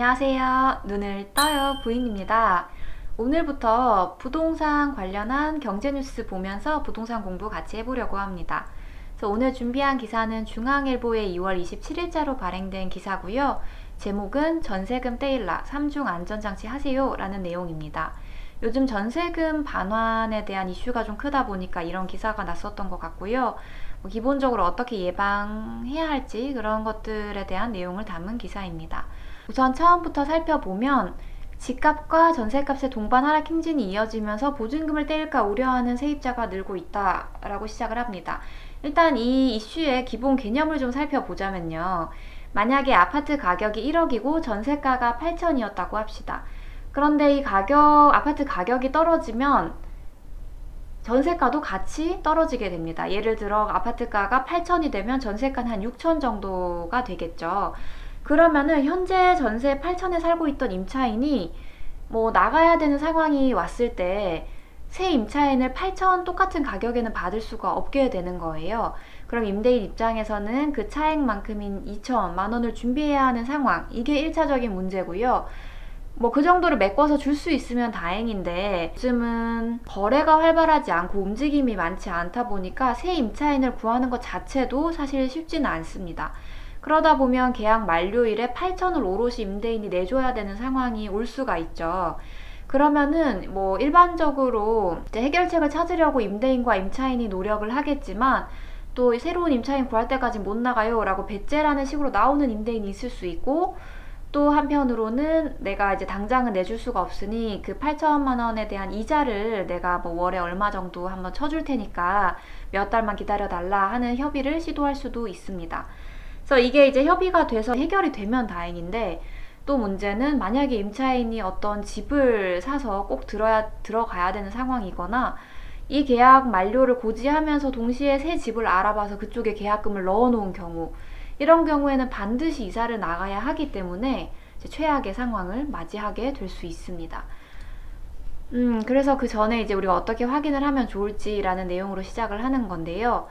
안녕하세요. 눈을 떠요 부인입니다. 오늘부터 부동산 관련한 경제 뉴스 보면서 부동산 공부 같이 해보려고 합니다. 그래서 오늘 준비한 기사는 중앙일보의 2월 27일자로 발행된 기사고요. 제목은 전세금 떼일라 3중 안전장치 하세요 라는 내용입니다. 요즘 전세금 반환에 대한 이슈가 좀 크다 보니까 이런 기사가 났었던 것 같고요. 기본적으로 어떻게 예방해야 할지 그런 것들에 대한 내용을 담은 기사입니다. 우선 처음부터 살펴보면 집값과 전세값의 동반 하락 행진이 이어지면서 보증금을 떼일까 우려하는 세입자가 늘고 있다라고 시작을 합니다. 일단 이 이슈의 기본 개념을 좀 살펴보자면요. 만약에 아파트 가격이 1억이고 전세가가 8천이었다고 합시다. 그런데 이 아파트 가격이 떨어지면 전세가도 같이 떨어지게 됩니다. 예를 들어 아파트가가 8천이 되면 전세가는 한 6천 정도가 되겠죠. 그러면은 현재 전세 8천에 살고 있던 임차인이 나가야 되는 상황이 왔을 때 새 임차인을 8천 똑같은 가격에는 받을 수가 없게 되는 거예요. 그럼 임대인 입장에서는 그 차액만큼인 2천만 원을 준비해야 하는 상황, 이게 1차적인 문제고요. 그 정도를 메꿔서 줄 수 있으면 다행인데 요즘은 거래가 활발하지 않고 움직임이 많지 않다 보니까 새 임차인을 구하는 것 자체도 사실 쉽지는 않습니다. 그러다 보면 계약 만료일에 8천을 오롯이 임대인이 내줘야 되는 상황이 올 수가 있죠. 그러면은 일반적으로 이제 해결책을 찾으려고 임대인과 임차인이 노력을 하겠지만 또 새로운 임차인 구할 때까지 못 나가요 라고 배째라는 식으로 나오는 임대인이 있을 수 있고, 또 한편으로는 내가 이제 당장은 내줄 수가 없으니 그 8천만 원에 대한 이자를 내가 월에 얼마 정도 한번 쳐줄 테니까 몇 달만 기다려 달라 하는 협의를 시도할 수도 있습니다. 그래서 이게 이제 협의가 돼서 해결이 되면 다행인데, 또 문제는 만약에 임차인이 어떤 집을 사서 꼭 들어가야 되는 상황이거나 이 계약 만료를 고지하면서 동시에 새 집을 알아봐서 그쪽에 계약금을 넣어놓은 경우, 이런 경우에는 반드시 이사를 나가야 하기 때문에 이제 최악의 상황을 맞이하게 될 수 있습니다. 그래서 그 전에 이제 우리가 어떻게 확인을 하면 좋을지라는 내용으로 시작을 하는 건데요.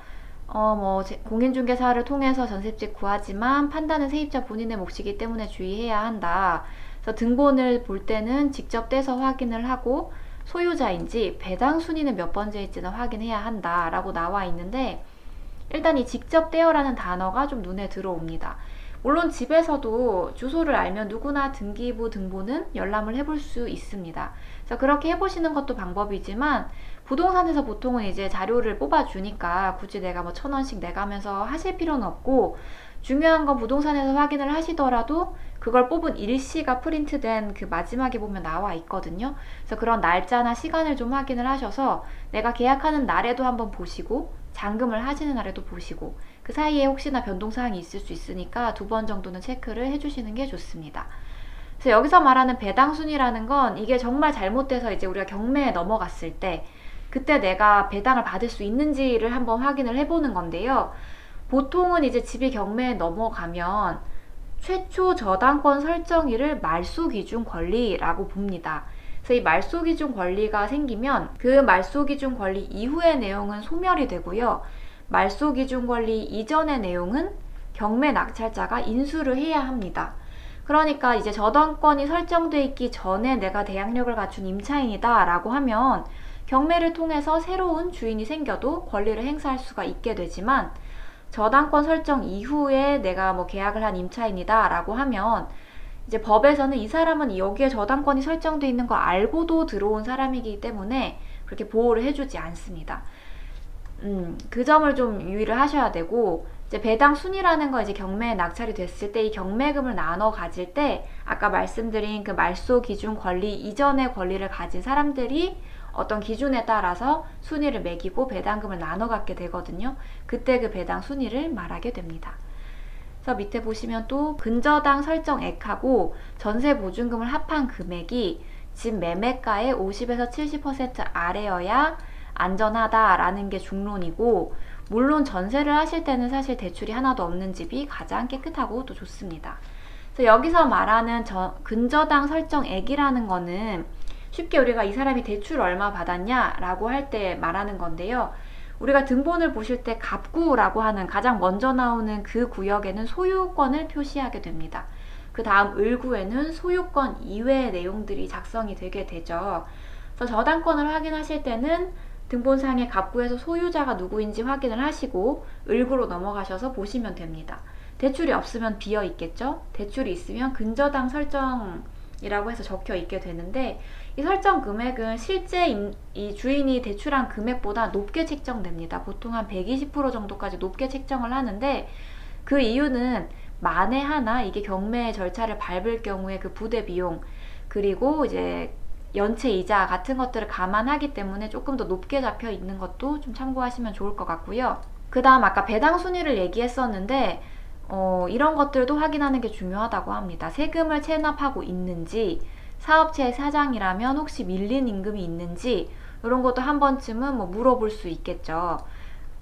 공인중개사를 통해서 전셋집 구하지만 판단은 세입자 본인의 몫이기 때문에 주의해야 한다. 그래서 등본을 볼 때는 직접 떼서 확인을 하고 소유자인지 배당 순위는 몇 번째일지는 확인해야 한다 라고 나와 있는데, 일단 이 직접 떼어라는 단어가 좀 눈에 들어옵니다. 물론 집에서도 주소를 알면 누구나 등기부 등본은 열람을 해볼 수 있습니다. 그래서 그렇게 해보시는 것도 방법이지만, 부동산에서 보통은 이제 자료를 뽑아주니까 굳이 내가 1,000원씩 내가면서 하실 필요는 없고, 중요한 건 부동산에서 확인을 하시더라도 그걸 뽑은 일시가 프린트된 그 마지막에 보면 나와 있거든요. 그래서 그런 날짜나 시간을 좀 확인을 하셔서 내가 계약하는 날에도 한번 보시고 잔금을 하시는 날에도 보시고, 그 사이에 혹시나 변동사항이 있을 수 있으니까 2번 정도는 체크를 해주시는 게 좋습니다. 그래서 여기서 말하는 배당순위라는 건 이게 정말 잘못돼서 이제 우리가 경매에 넘어갔을 때 그때 내가 배당을 받을 수 있는지를 한번 확인을 해보는 건데요. 보통은 이제 집이 경매에 넘어가면 최초 저당권 설정일을 말소기준 권리라고 봅니다. 그래서 이 말소기준 권리가 생기면 그 말소기준 권리 이후의 내용은 소멸이 되고요. 말소기준 권리 이전의 내용은 경매 낙찰자가 인수를 해야 합니다. 그러니까 이제 저당권이 설정돼 있기 전에 내가 대항력을 갖춘 임차인이다 라고 하면 경매를 통해서 새로운 주인이 생겨도 권리를 행사할 수가 있게 되지만, 저당권 설정 이후에 내가 계약을 한 임차인이다 라고 하면 이제 법에서는 이 사람은 여기에 저당권이 설정돼 있는 거 알고도 들어온 사람이기 때문에 그렇게 보호를 해주지 않습니다. 그 점을 좀 유의를 하셔야 되고, 이제 배당 순위라는 거 이제 경매에 낙찰이 됐을 때 이 경매금을 나눠 가질 때 아까 말씀드린 그 말소 기준 권리 이전의 권리를 가진 사람들이 어떤 기준에 따라서 순위를 매기고 배당금을 나눠 갖게 되거든요. 그때 그 배당 순위를 말하게 됩니다. 그래서 밑에 보시면 또 근저당 설정액하고 전세 보증금을 합한 금액이 집 매매가의 50에서 70% 아래여야 안전하다라는 게 중론이고, 물론 전세를 하실 때는 사실 대출이 하나도 없는 집이 가장 깨끗하고 또 좋습니다. 그래서 여기서 말하는 근저당 설정액이라는 거는 쉽게 우리가 이 사람이 대출 얼마 받았냐 라고 할 때 말하는 건데요. 우리가 등본을 보실 때 갑구라고 하는 가장 먼저 나오는 그 구역에는 소유권을 표시하게 됩니다. 그 다음 을구에는 소유권 이외의 내용들이 작성이 되게 되죠. 그래서 저당권을 확인하실 때는 등본상의 갑구에서 소유자가 누구인지 확인을 하시고 을구로 넘어가셔서 보시면 됩니다. 대출이 없으면 비어 있겠죠. 대출이 있으면 근저당 설정이라고 해서 적혀 있게 되는데, 이 설정 금액은 실제 이 주인이 대출한 금액보다 높게 책정됩니다. 보통 한 120% 정도까지 높게 책정을 하는데, 그 이유는 만에 하나 이게 경매 절차를 밟을 경우에 그 부대 비용, 그리고 이제 연체 이자 같은 것들을 감안하기 때문에 조금 더 높게 잡혀 있는 것도 좀 참고하시면 좋을 것 같고요. 그 다음 아까 배당 순위를 얘기했었는데, 이런 것들도 확인하는 게 중요하다고 합니다. 세금을 체납하고 있는지, 사업체의 사장이라면 혹시 밀린 임금이 있는지, 이런 것도 한 번쯤은 뭐 물어볼 수 있겠죠.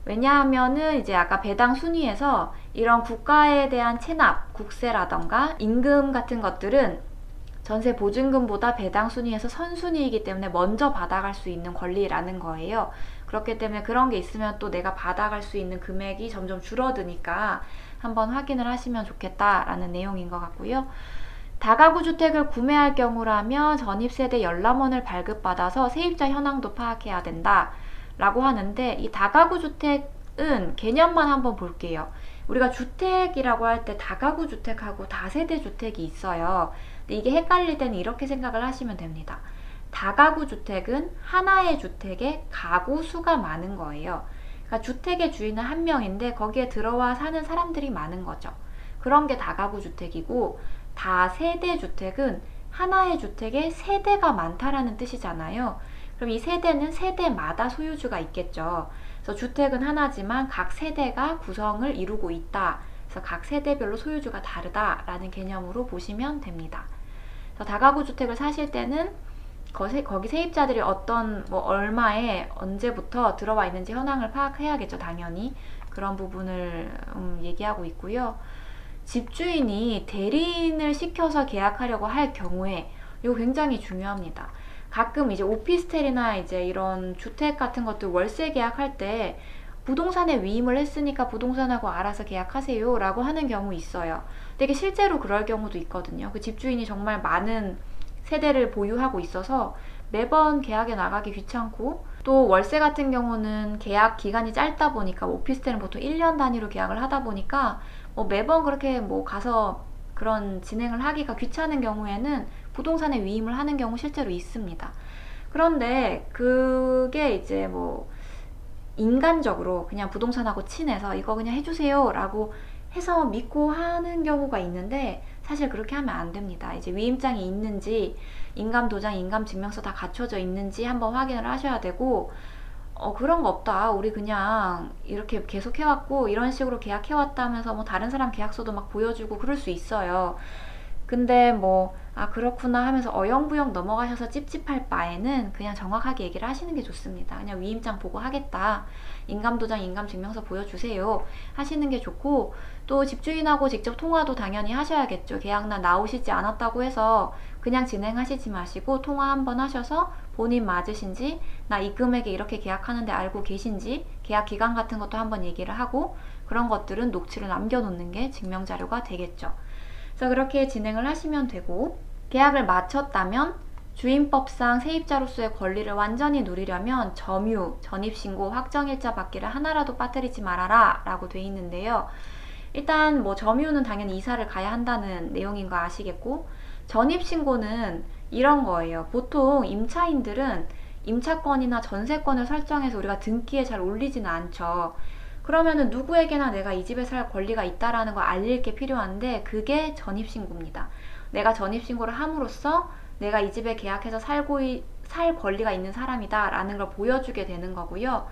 왜냐하면은 이제 아까 배당 순위에서 이런 국가에 대한 체납, 국세라던가 임금 같은 것들은 전세 보증금보다 배당 순위에서 선순위이기 때문에 먼저 받아갈 수 있는 권리라는 거예요. 그렇기 때문에 그런 게 있으면 또 내가 받아갈 수 있는 금액이 점점 줄어드니까 한번 확인을 하시면 좋겠다라는 내용인 것 같고요. 다가구 주택을 구매할 경우라면 전입세대 열람원을 발급받아서 세입자 현황도 파악해야 된다 라고 하는데, 이 다가구 주택은 개념만 한번 볼게요. 우리가 주택이라고 할 때 다가구 주택하고 다세대 주택이 있어요. 근데 이게 헷갈릴 때는 이렇게 생각을 하시면 됩니다. 다가구 주택은 하나의 주택에 가구 수가 많은 거예요. 그러니까 주택의 주인은 한 명인데 거기에 들어와 사는 사람들이 많은 거죠. 그런 게 다가구 주택이고, 다세대 주택은 하나의 주택에 세대가 많다라는 뜻이잖아요. 그럼 이 세대는 세대마다 소유주가 있겠죠. 그래서 주택은 하나지만 각 세대가 구성을 이루고 있다. 그래서 각 세대별로 소유주가 다르다라는 개념으로 보시면 됩니다. 그래서 다가구 주택을 사실 때는 거기 세입자들이 어떤 얼마에 언제부터 들어와 있는지 현황을 파악해야겠죠. 당연히 그런 부분을 얘기하고 있고요. 집주인이 대리인을 시켜서 계약하려고 할 경우에 이거 굉장히 중요합니다. 가끔 이제 오피스텔이나 이제 이런 주택 같은 것들 월세 계약할 때 부동산에 위임을 했으니까 부동산하고 알아서 계약하세요 라고 하는 경우 있어요. 근데 이게 실제로 그럴 경우도 있거든요. 그 집주인이 정말 많은 세대를 보유하고 있어서 매번 계약에 나가기 귀찮고, 또 월세 같은 경우는 계약 기간이 짧다 보니까, 오피스텔은 보통 1년 단위로 계약을 하다 보니까 매번 그렇게 가서 그런 진행을 하기가 귀찮은 경우에는 부동산에 위임을 하는 경우 실제로 있습니다. 그런데 그게 이제 인간적으로 그냥 부동산하고 친해서 이거 그냥 해주세요 라고 해서 믿고 하는 경우가 있는데, 사실 그렇게 하면 안 됩니다. 이제 위임장이 있는지, 인감도장, 인감증명서 다 갖춰져 있는지 한번 확인을 하셔야 되고, 그런 거 없다, 우리 그냥 이렇게 계속 해왔고 이런 식으로 계약해왔다 하면서 다른 사람 계약서도 막 보여주고 그럴 수 있어요. 근데 그렇구나 하면서 어영부영 넘어가셔서 찝찝할 바에는 그냥 정확하게 얘기를 하시는 게 좋습니다. 그냥 위임장 보고 하겠다, 인감도장, 인감증명서 보여주세요 하시는 게 좋고, 또 집주인하고 직접 통화도 당연히 하셔야겠죠. 계약날 나오시지 않았다고 해서 그냥 진행하시지 마시고 통화 한번 하셔서 본인 맞으신지, 나 이 금액에 이렇게 계약하는데 알고 계신지, 계약 기간 같은 것도 한번 얘기를 하고, 그런 것들은 녹취를 남겨놓는 게 증명자료가 되겠죠. 그래서 그렇게 진행을 하시면 되고, 계약을 마쳤다면 주임법상 세입자로서의 권리를 완전히 누리려면 점유, 전입신고, 확정일자 받기를 하나라도 빠뜨리지 말아라 라고 돼 있는데요. 일단 점유는 당연히 이사를 가야 한다는 내용인 거 아시겠고, 전입신고는 이런 거예요. 보통 임차인들은 임차권이나 전세권을 설정해서 우리가 등기에 잘 올리지는 않죠. 그러면은 누구에게나 내가 이 집에 살 권리가 있다라는 걸 알릴 게 필요한데, 그게 전입신고입니다. 내가 전입신고를 함으로써 내가 이 집에 계약해서 살 권리가 있는 사람이다 라는 걸 보여주게 되는 거고요.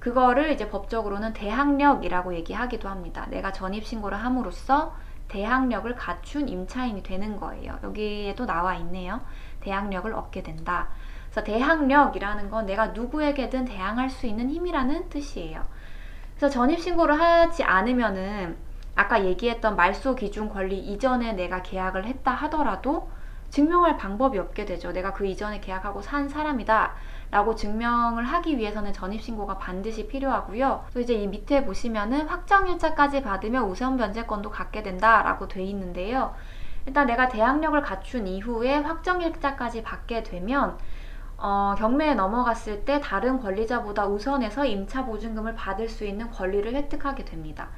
그거를 이제 법적으로는 대항력이라고 얘기하기도 합니다. 내가 전입신고를 함으로써 대항력을 갖춘 임차인이 되는 거예요. 여기에도 나와 있네요. 대항력을 얻게 된다. 그래서 대항력이라는 건 내가 누구에게든 대항할 수 있는 힘이라는 뜻이에요. 그래서 전입신고를 하지 않으면은 아까 얘기했던 말소 기준 권리 이전에 내가 계약을 했다 하더라도 증명할 방법이 없게 되죠. 내가 그 이전에 계약하고 산 사람이다 라고 증명을 하기 위해서는 전입신고가 반드시 필요하고요. 또 이제 이 밑에 보시면은 확정일자까지 받으면 우선 변제권도 갖게 된다 라고 돼 있는데요. 일단 내가 대항력을 갖춘 이후에 확정일자까지 받게 되면 경매에 넘어갔을 때 다른 권리자보다 우선해서 임차 보증금을 받을 수 있는 권리를 획득하게 됩니다.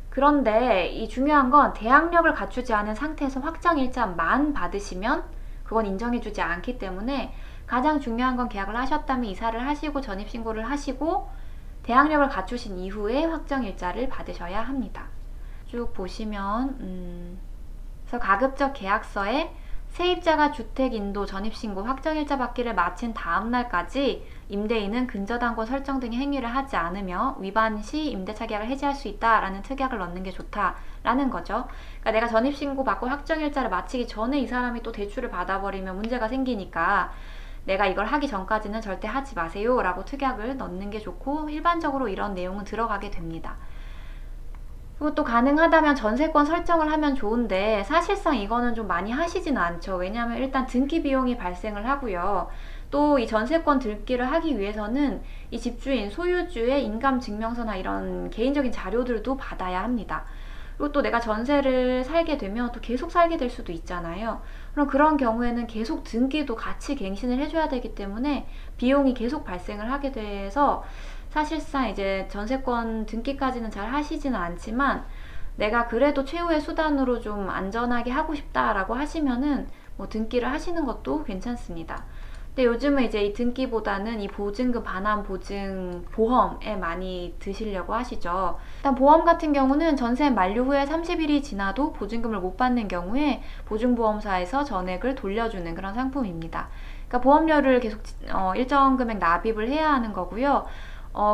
그런데 이 중요한 건 대항력을 갖추지 않은 상태에서 확정일자만 받으시면 그건 인정해주지 않기 때문에 가장 중요한 건 계약을 하셨다면 이사를 하시고 전입신고를 하시고 대항력을 갖추신 이후에 확정일자를 받으셔야 합니다. 쭉 보시면 그래서 가급적 계약서에 세입자가 주택인도 전입신고 확정일자 받기를 마친 다음 날까지 임대인은 근저당권 설정 등의 행위를 하지 않으며 위반 시 임대차 계약을 해지할 수 있다라는 특약을 넣는 게 좋다라는 거죠. 그러니까 내가 전입신고 받고 확정일자를 마치기 전에 이 사람이 또 대출을 받아버리면 문제가 생기니까 내가 이걸 하기 전까지는 절대 하지 마세요 라고 특약을 넣는 게 좋고 일반적으로 이런 내용은 들어가게 됩니다. 그리고 또 가능하다면 전세권 설정을 하면 좋은데 사실상 이거는 좀 많이 하시지는 않죠. 왜냐하면 일단 등기 비용이 발생을 하고요. 또 이 전세권 등기를 하기 위해서는 이 집주인, 소유주의 인감증명서나 이런 개인적인 자료들도 받아야 합니다. 그리고 또 내가 전세를 살게 되면 또 계속 살게 될 수도 있잖아요. 그럼 그런 경우에는 계속 등기도 같이 갱신을 해줘야 되기 때문에 비용이 계속 발생을 하게 돼서 사실상 이제 전세권 등기까지는 잘 하시지는 않지만 내가 그래도 최후의 수단으로 좀 안전하게 하고 싶다라고 하시면은 뭐 등기를 하시는 것도 괜찮습니다. 근데 요즘은 이제 이 등기보다는 이 보증금 반환 보증 보험에 많이 드시려고 하시죠. 일단 보험 같은 경우는 전세 만료 후에 30일이 지나도 보증금을 못 받는 경우에 보증보험사에서 전액을 돌려주는 그런 상품입니다. 그러니까 보험료를 계속 일정 금액 납입을 해야 하는 거고요.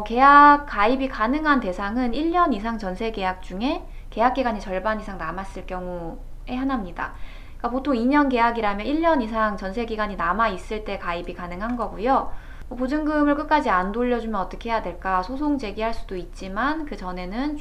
계약 가입이 가능한 대상은 1년 이상 전세 계약 중에 계약 기간이 절반 이상 남았을 경우에 하나입니다. 그러니까 보통 2년 계약이라면 1년 이상 전세 기간이 남아 있을 때 가입이 가능한 거고요. 보증금을 끝까지 안 돌려주면 어떻게 해야 될까? 소송 제기할 수도 있지만 그 전에는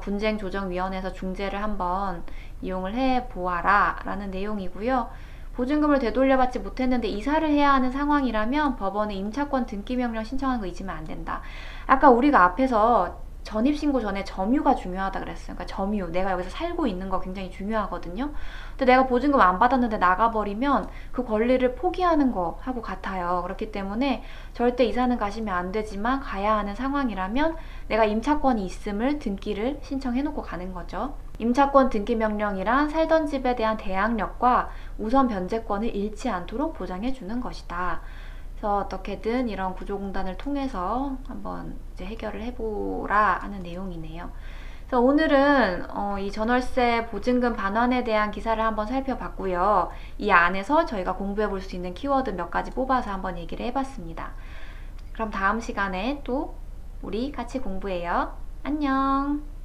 분쟁조정위원회에서 중재를 한번 이용을 해 보아라 라는 내용이고요. 보증금을 되돌려받지 못했는데 이사를 해야 하는 상황이라면 법원에 임차권 등기명령 신청하는 거 잊으면 안 된다. 아까 우리가 앞에서 전입신고 전에 점유가 중요하다 그랬어요. 그러니까 점유, 내가 여기서 살고 있는 거 굉장히 중요하거든요. 근데 내가 보증금 안 받았는데 나가버리면 그 권리를 포기하는 거하고 같아요. 그렇기 때문에 절대 이사는 가시면 안 되지만 가야 하는 상황이라면 내가 임차권이 있음을 등기를 신청해 놓고 가는 거죠. 임차권 등기 명령이란 살던 집에 대한 대항력과 우선 변제권을 잃지 않도록 보장해 주는 것이다. 그래서 어떻게든 이런 구조공단을 통해서 한번 이제 해결을 해보라 하는 내용이네요. 그래서 오늘은 이 전월세 보증금 반환에 대한 기사를 한번 살펴봤고요. 이 안에서 저희가 공부해 볼 수 있는 키워드 몇 가지 뽑아서 한번 얘기를 해봤습니다. 그럼 다음 시간에 또 우리 같이 공부해요. 안녕.